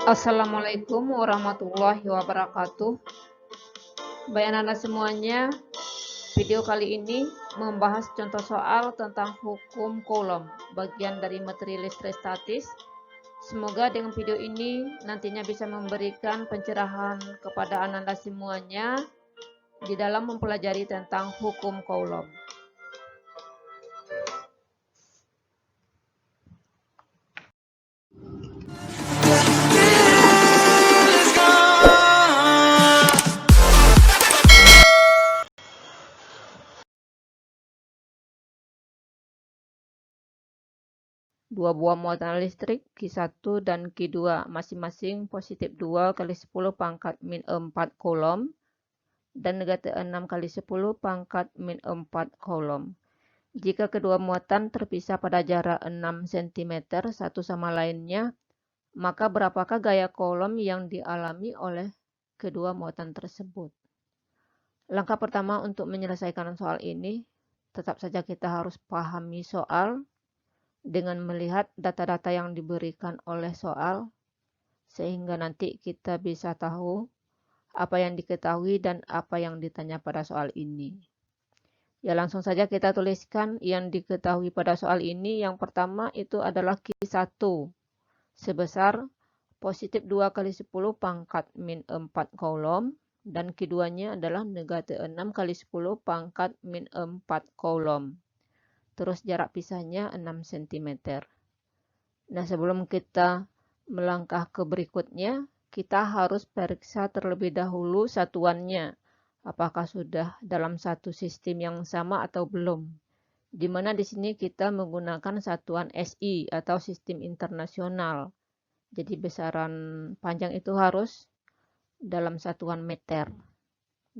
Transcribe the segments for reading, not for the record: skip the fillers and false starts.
Assalamualaikum warahmatullahi wabarakatuh. Baik anak-anak semuanya, video kali ini membahas contoh soal tentang hukum Coulomb, bagian dari materi listrik statis. Semoga dengan video ini nantinya bisa memberikan pencerahan kepada anak-anak semuanya di dalam mempelajari tentang hukum Coulomb. Dua buah muatan listrik Q1 dan Q2 masing-masing positif 2 kali 10 pangkat min 4 Coulomb dan negatif 6 kali 10 pangkat min 4 Coulomb. Jika kedua muatan terpisah pada jarak 6 cm satu sama lainnya, maka berapakah gaya Coulomb yang dialami oleh kedua muatan tersebut? Langkah pertama untuk menyelesaikan soal ini, tetap saja kita harus pahami soal dengan melihat data-data yang diberikan oleh soal, sehingga nanti kita bisa tahu apa yang diketahui dan apa yang ditanya pada soal ini. Ya, langsung saja kita tuliskan yang diketahui pada soal ini. Yang pertama itu adalah Q1 sebesar positif 2 kali 10 pangkat min 4 Coulomb dan Q2-nya adalah negatif 6 kali 10 pangkat min 4 Coulomb. Terus jarak pisahnya 6 cm. Nah, sebelum kita melangkah ke berikutnya, kita harus periksa terlebih dahulu satuannya. Apakah sudah dalam satu sistem yang sama atau belum. Di mana di sini kita menggunakan satuan SI atau sistem internasional. Jadi besaran panjang itu harus dalam satuan meter.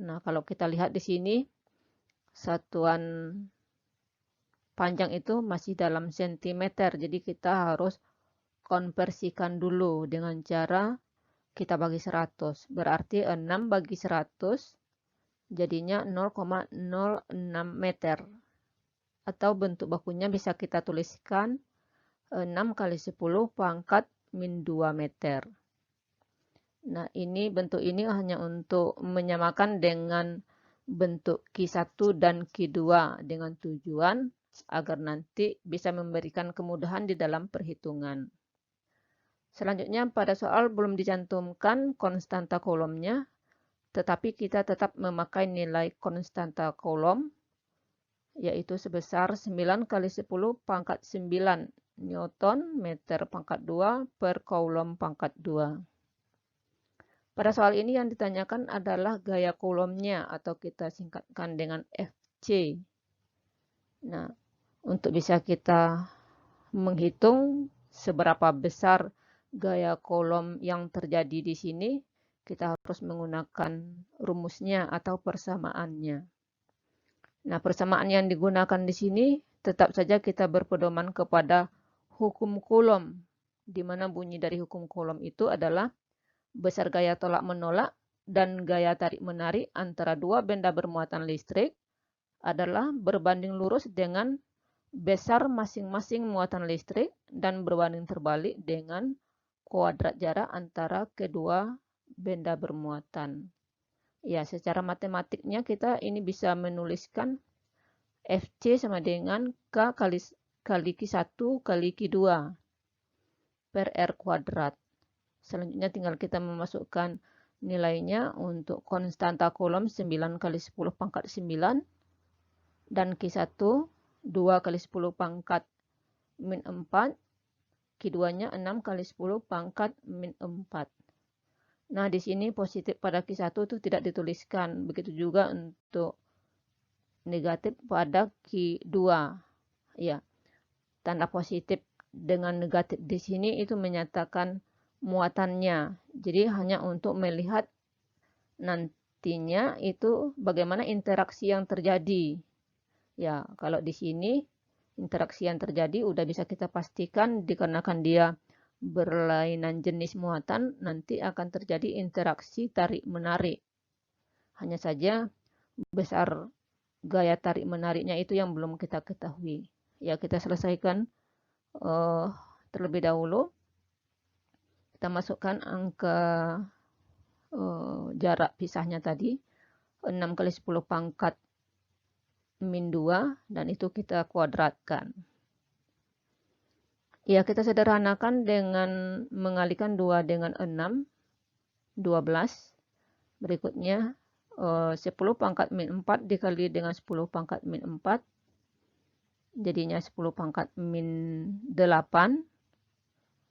Nah, kalau kita lihat di sini, satuan panjang itu masih dalam sentimeter. Jadi kita harus konversikan dulu dengan cara kita bagi 100. Berarti 6 bagi 100 jadinya 0,06 meter. Atau bentuk bakunya bisa kita tuliskan 6 kali 10 pangkat min 2 meter. Nah, bentuk ini hanya untuk menyamakan dengan bentuk Q1 dan Q2 dengan tujuan agar nanti bisa memberikan kemudahan di dalam perhitungan. Selanjutnya pada soal belum dicantumkan konstanta Coulombnya, tetapi kita tetap memakai nilai konstanta Coulomb, yaitu sebesar 9 kali 10 pangkat 9 Newton meter pangkat 2 per Coulomb pangkat 2. Pada soal ini yang ditanyakan adalah gaya Coulombnya atau kita singkatkan dengan Fc. Nah, untuk bisa kita menghitung seberapa besar gaya Coulomb yang terjadi di sini, kita harus menggunakan rumusnya atau persamaannya. Nah, persamaan yang digunakan di sini tetap saja kita berpedoman kepada hukum Coulomb, di mana bunyi dari hukum Coulomb itu adalah besar gaya tolak menolak dan gaya tarik menarik antara dua benda bermuatan listrik adalah berbanding lurus dengan besar masing-masing muatan listrik dan berbanding terbalik dengan kuadrat jarak antara kedua benda bermuatan. Ya, secara matematiknya kita ini bisa menuliskan Fc sama dengan K kali Q1 kali Q2 per R kuadrat. Selanjutnya tinggal kita memasukkan nilainya untuk konstanta Coulomb 9 kali 10 pangkat 9 dan Q1 2 kali 10 pangkat min 4, Q2-nya 6 kali 10 pangkat min 4. Nah, di sini positif pada Q1 itu tidak dituliskan. Begitu juga untuk negatif pada Q2. Ya, tanda positif dengan negatif di sini itu menyatakan muatannya. Jadi hanya untuk melihat nantinya itu bagaimana interaksi yang terjadi. Ya, kalau di sini interaksi yang terjadi udah bisa kita pastikan dikarenakan dia berlainan jenis muatan, nanti akan terjadi interaksi tarik-menarik. Hanya saja besar gaya tarik-menariknya itu yang belum kita ketahui. Ya, kita selesaikan terlebih dahulu. Kita masukkan angka jarak pisahnya tadi, 6 kali 10 pangkat min 2, dan itu kita kuadratkan. Ya, kita sederhanakan dengan mengalikan 2 dengan 6, 12. Berikutnya 10 pangkat min 4 dikali dengan 10 pangkat min 4. Jadinya 10 pangkat min 8.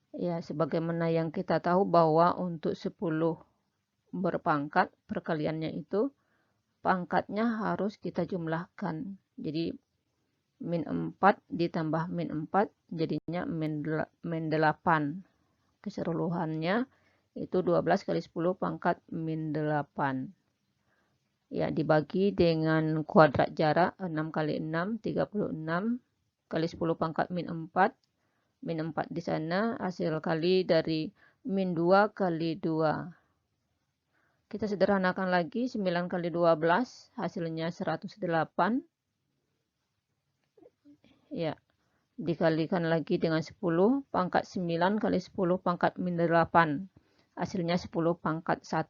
Ya, sebagaimana yang kita tahu bahwa untuk 10 berpangkat, perkaliannya itu pangkatnya harus kita jumlahkan. Jadi min 4 ditambah min 4 jadinya min 8. Keseluruhannya itu 12 kali 10 pangkat min 8. Ya, dibagi dengan kuadrat jarak 6 kali 6, 36 kali 10 pangkat min 4. Min 4 di sana hasil kali dari min 2 kali 2. Kita sederhanakan lagi, 9 kali 12 hasilnya 108. Ya, dikalikan lagi dengan 10 pangkat 9 kali 10 pangkat min 8. Hasilnya 10 pangkat 1.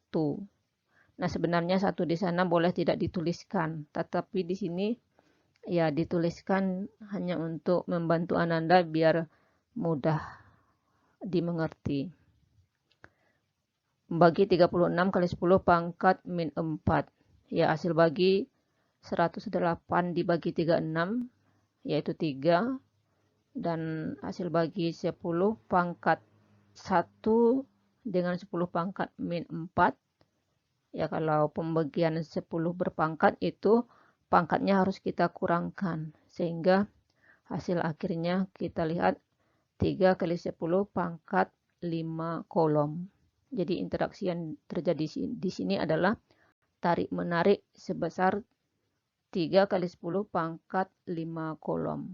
Nah, sebenarnya 1 di sana boleh tidak dituliskan, tetapi di sini ya dituliskan hanya untuk membantu Ananda biar mudah dimengerti. Bagi 36 kali 10 pangkat min 4. Ya, hasil bagi 108 dibagi 36, yaitu 3. Dan hasil bagi 10 pangkat 1 dengan 10 pangkat min 4. Ya, kalau pembagian 10 berpangkat itu pangkatnya harus kita kurangkan. Sehingga hasil akhirnya kita lihat 3 kali 10 pangkat 5 kolom. Jadi interaksi yang terjadi di sini adalah tarik-menarik sebesar 3 kali 10 pangkat 5 kolom.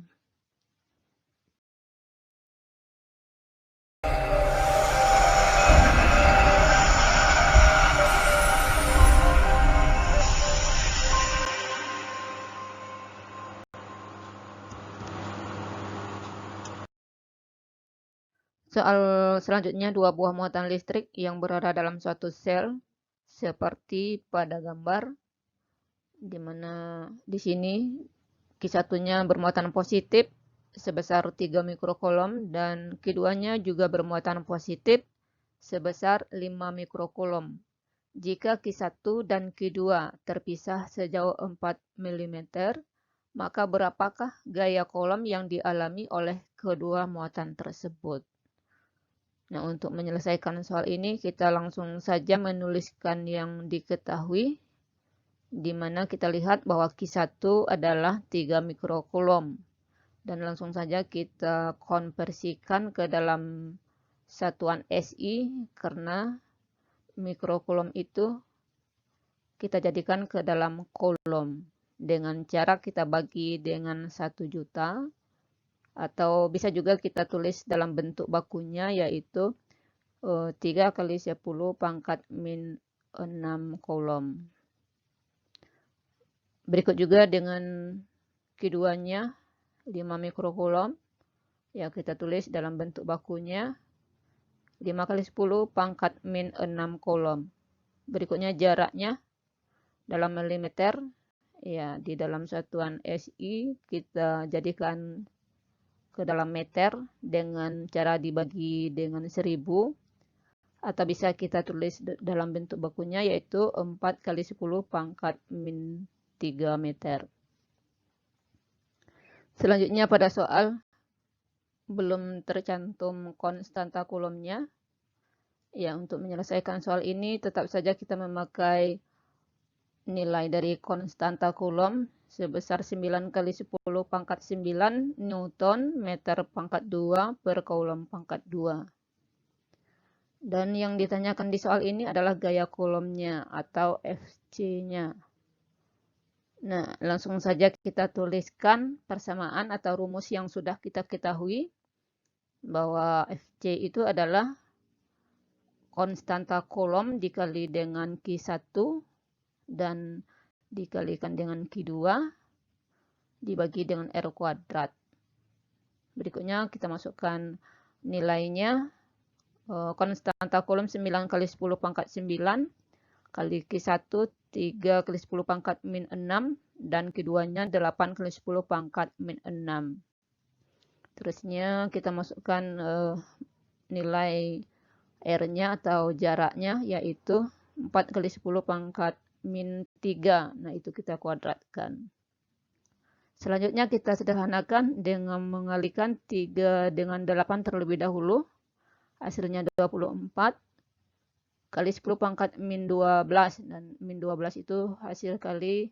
Soal selanjutnya, 2 buah muatan listrik yang berada dalam suatu sel seperti pada gambar, di mana di sini Q1-nya bermuatan positif sebesar 3 mikrokulom dan Q2-nya juga bermuatan positif sebesar 5 mikrokulom. Jika Q1 dan Q2 terpisah sejauh 4 mm, maka berapakah gaya kolom yang dialami oleh kedua muatan tersebut? Nah, untuk menyelesaikan soal ini, kita langsung saja menuliskan yang diketahui, di mana kita lihat bahwa Q1 adalah 3 mikrokulom. Dan langsung saja kita konversikan ke dalam satuan SI, karena mikrokulom itu kita jadikan ke dalam kolom. Dengan cara kita bagi dengan 1 juta. Atau bisa juga kita tulis dalam bentuk bakunya, yaitu 3 kali 10 pangkat min 6 kolom. Berikut juga dengan Q2-nya 5 mikrokulom. Ya, kita tulis dalam bentuk bakunya 5 kali 10 pangkat min 6 kolom. Berikutnya jaraknya dalam milimeter. Ya, di dalam satuan SI kita jadikan ke dalam meter dengan cara dibagi dengan 1000, atau bisa kita tulis dalam bentuk bakunya, yaitu 4 kali 10 pangkat min 3 meter. Selanjutnya pada soal belum tercantum konstanta kulomnya. Ya, untuk menyelesaikan soal ini tetap saja kita memakai nilai dari konstanta kulom sebesar 9 kali 10 pangkat 9 Newton meter pangkat 2 per kolom pangkat 2. Dan yang ditanyakan di soal ini adalah gaya kolomnya atau Fc-nya. Nah, langsung saja kita tuliskan persamaan atau rumus yang sudah kita ketahui, bahwa Fc itu adalah konstanta kolom dikali dengan Q1 dan dikalikan dengan Q2 dibagi dengan R kuadrat. Berikutnya kita masukkan nilainya konstanta Coulomb 9 kali 10 pangkat 9 kali Q1 3 kali 10 pangkat min 6 dan keduanya 8 kali 10 pangkat min 6. Terusnya kita masukkan nilai R-nya atau jaraknya, yaitu 4 kali 10 pangkat min 3. Nah, itu kita kuadratkan. Selanjutnya kita sederhanakan dengan mengalikan 3 dengan 8 terlebih dahulu. Hasilnya 24 kali 10 pangkat min 12. Dan min 12 itu hasil kali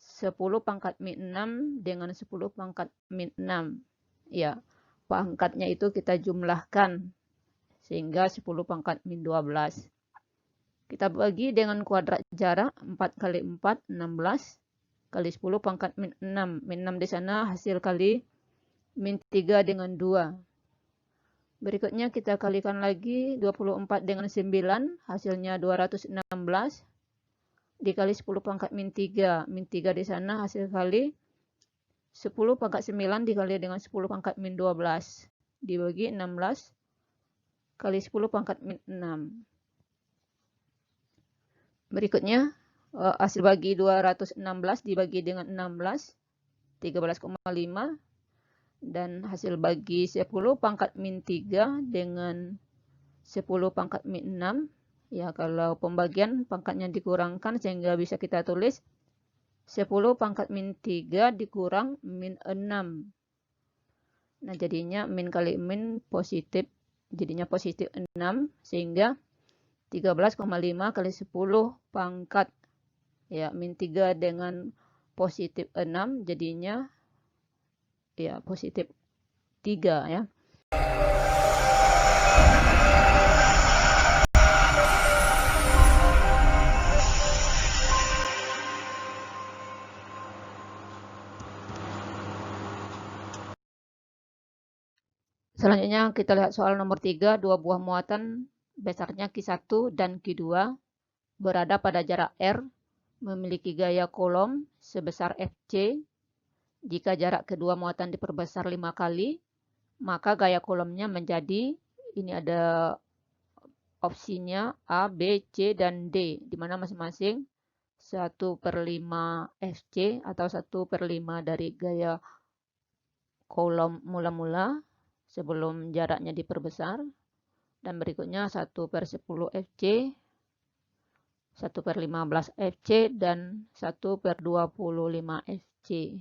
10 pangkat min 6 dengan 10 pangkat min 6. Ya, pangkatnya itu kita jumlahkan sehingga 10 pangkat min 12. Kita bagi dengan kuadrat jarak 4 kali 4, 16. Kali 10 pangkat min 6. Min 6 di sana hasil kali min 3 dengan 2. Berikutnya kita kalikan lagi 24 dengan 9. Hasilnya 216. Dikali 10 pangkat min 3. Min 3 di sana hasil kali 10 pangkat 9 dikali dengan 10 pangkat min 12. Dibagi 16 kali 10 pangkat min 6. Berikutnya hasil bagi 216 dibagi dengan 16, 13,5. Dan hasil bagi 10 pangkat min 3 dengan 10 pangkat min 6. Ya, kalau pembagian pangkatnya dikurangkan sehingga bisa kita tulis 10 pangkat min 3 dikurang min 6. Nah, jadinya min kali min positif. Jadinya positif 6 sehingga 13,5 kali 10 pangkat. Ya, min 3 dengan positif 6 jadinya ya positif 3 ya. Selanjutnya kita lihat soal nomor 3, dua buah muatan besarnya Q1 dan Q2 berada pada jarak R, memiliki gaya Coulomb sebesar Fc. Jika jarak kedua muatan diperbesar 5 kali, maka gaya Coulombnya menjadi, ini ada opsinya A, B, C, dan D, di mana masing-masing 1/5 Fc atau 1/5 dari gaya Coulomb mula-mula sebelum jaraknya diperbesar. Dan berikutnya 1/10 Fc, 1/15 Fc, dan 1/25 Fc.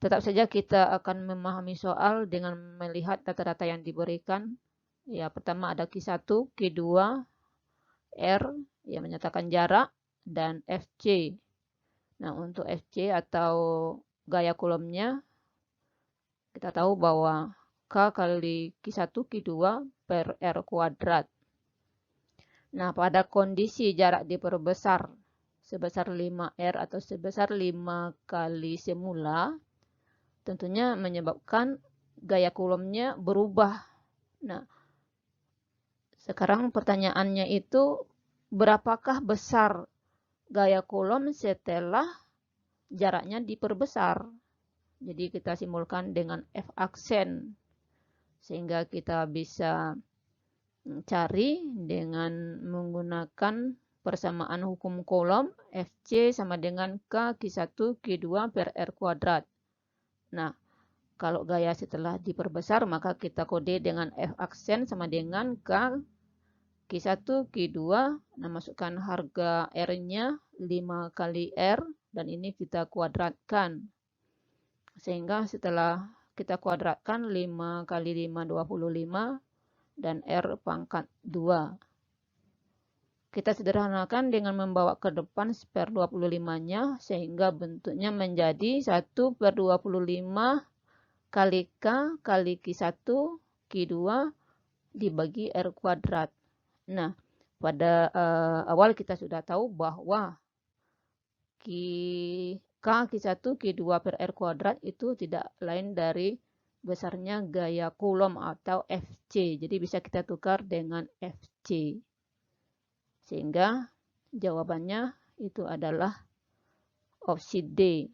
Tetap saja kita akan memahami soal dengan melihat data-data yang diberikan. Ya, pertama ada Q1, Q2, R, yang menyatakan jarak, dan Fc. Nah, untuk Fc atau gaya Coulombnya, kita tahu bahwa K kali Q1, Q2 per R kuadrat. Nah, pada kondisi jarak diperbesar sebesar 5R atau sebesar 5 kali semula, tentunya menyebabkan gaya Coulombnya berubah. Nah, sekarang pertanyaannya itu, berapakah besar gaya Coulomb setelah jaraknya diperbesar? Jadi kita simulkan dengan F aksen, sehingga kita bisa cari dengan menggunakan persamaan hukum Coulomb. Fc sama dengan K Q1 Q2 per R kuadrat. Nah, kalau gaya setelah diperbesar, maka kita kode dengan F aksen sama dengan K Q1 Q2. Nah, masukkan harga R-nya 5 kali R, dan ini kita kuadratkan. Sehingga setelah kita kuadratkan 5 kali 5, 25, dan R pangkat 2. Kita sederhanakan dengan membawa ke depan 1/25-nya, sehingga bentuknya menjadi 1/25 kali K kali Q1 Q2 dibagi R kuadrat. Nah, pada awal kita sudah tahu bahwa K Q1 Q2 per R kuadrat itu tidak lain dari besarnya gaya Coulomb atau Fc. Jadi bisa kita tukar dengan Fc. Sehingga jawabannya itu adalah opsi D.